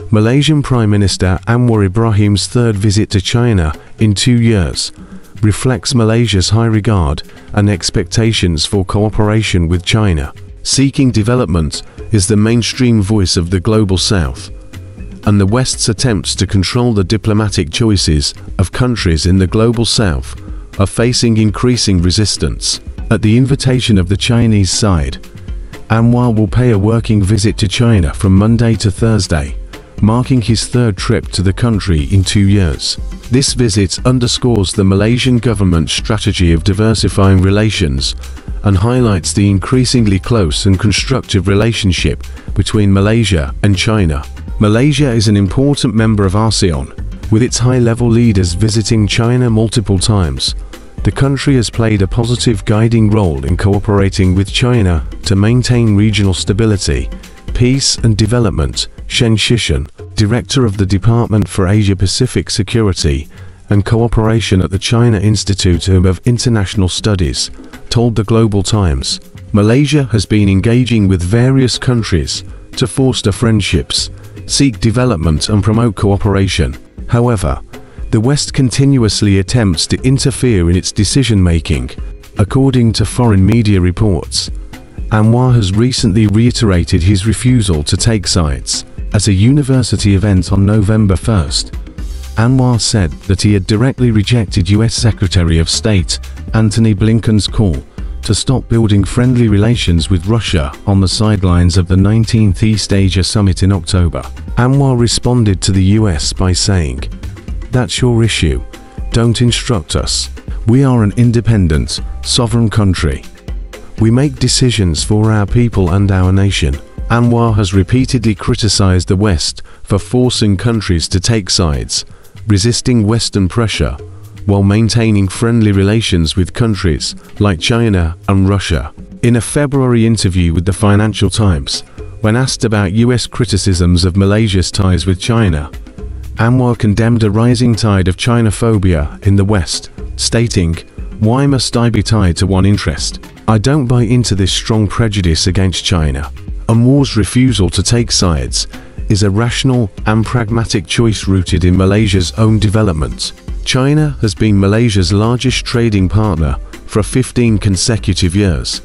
Malaysian Prime Minister Anwar Ibrahim's third visit to China in 2 years reflects Malaysia's high regard and expectations for cooperation with China. Seeking development is the mainstream voice of the Global South, and the West's attempts to control the diplomatic choices of countries in the Global South are facing increasing resistance. At the invitation of the Chinese side, Anwar will pay a working visit to China from Monday to Thursday, marking his third trip to the country in 2 years. This visit underscores the Malaysian government's strategy of diversifying relations and highlights the increasingly close and constructive relationship between Malaysia and China. Malaysia is an important member of ASEAN, with its high-level leaders visiting China multiple times. The country has played a positive guiding role in cooperating with China to maintain regional stability, peace and development. Shen Shishan, director of the Department for Asia-Pacific Security and Cooperation at the China Institute of International Studies, told the Global Times, Malaysia has been engaging with various countries to foster friendships, seek development and promote cooperation. However, the West continuously attempts to interfere in its decision-making, according to foreign media reports. Anwar has recently reiterated his refusal to take sides. At a university event on November 1st, Anwar said that he had directly rejected US Secretary of State Antony Blinken's call to stop building friendly relations with Russia on the sidelines of the 19th East Asia Summit in October. Anwar responded to the US by saying, "That's your issue. Don't instruct us. We are an independent, sovereign country. We make decisions for our people and our nation." Anwar has repeatedly criticized the West for forcing countries to take sides, resisting Western pressure, while maintaining friendly relations with countries like China and Russia. In a February interview with the Financial Times, when asked about US criticisms of Malaysia's ties with China, Anwar condemned a rising tide of Chinophobia in the West, stating, "Why must I be tied to one interest? I don't buy into this strong prejudice against China." Anwar's refusal to take sides is a rational and pragmatic choice rooted in Malaysia's own development. China has been Malaysia's largest trading partner for 15 consecutive years,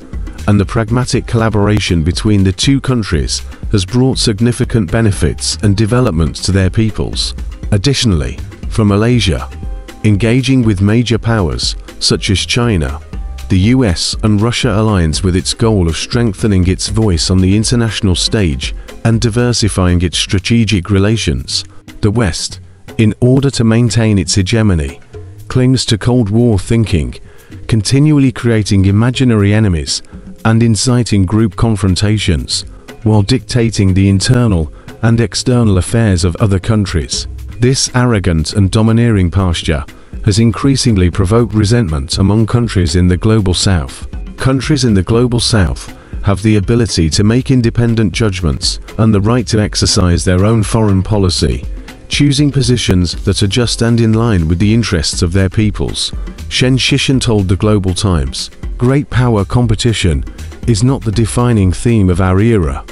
and the pragmatic collaboration between the two countries has brought significant benefits and developments to their peoples. Additionally, for Malaysia, engaging with major powers such as China, the US and Russia aligns with its goal of strengthening its voice on the international stage and diversifying its strategic relations. The West, in order to maintain its hegemony, clings to Cold War thinking, continually creating imaginary enemies and inciting group confrontations, while dictating the internal and external affairs of other countries. This arrogant and domineering posture has increasingly provoked resentment among countries in the Global South. Countries in the Global South have the ability to make independent judgments and the right to exercise their own foreign policy, choosing positions that are just and in line with the interests of their peoples. Shen Shishan told the Global Times, "Great power competition is not the defining theme of our era,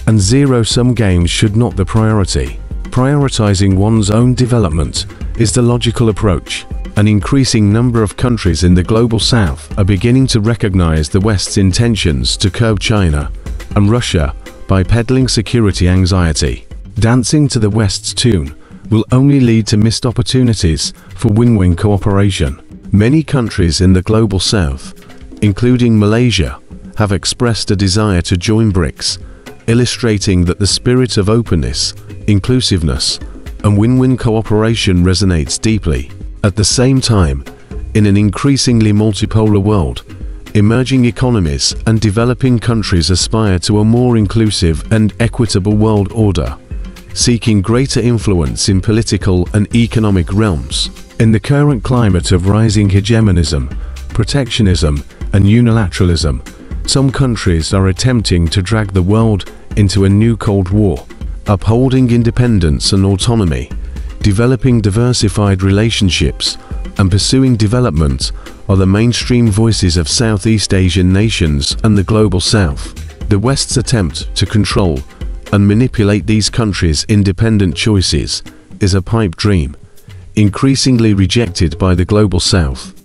and zero-sum games should not be the priority. Prioritizing one's own development is the logical approach." An increasing number of countries in the Global South are beginning to recognize the West's intentions to curb China and Russia by peddling security anxiety. Dancing to the West's tune will only lead to missed opportunities for win-win cooperation. Many countries in the Global South, including Malaysia, have expressed a desire to join BRICS, illustrating that the spirit of openness, inclusiveness, and win-win cooperation resonates deeply. At the same time, in an increasingly multipolar world, emerging economies and developing countries aspire to a more inclusive and equitable world order, seeking greater influence in political and economic realms. In the current climate of rising hegemonism, protectionism, and unilateralism, some countries are attempting to drag the world into a new Cold War. Upholding independence and autonomy, developing diversified relationships, and pursuing development are the mainstream voices of Southeast Asian nations and the Global South. The West's attempt to control and manipulate these countries' independent choices is a pipe dream, increasingly rejected by the global South.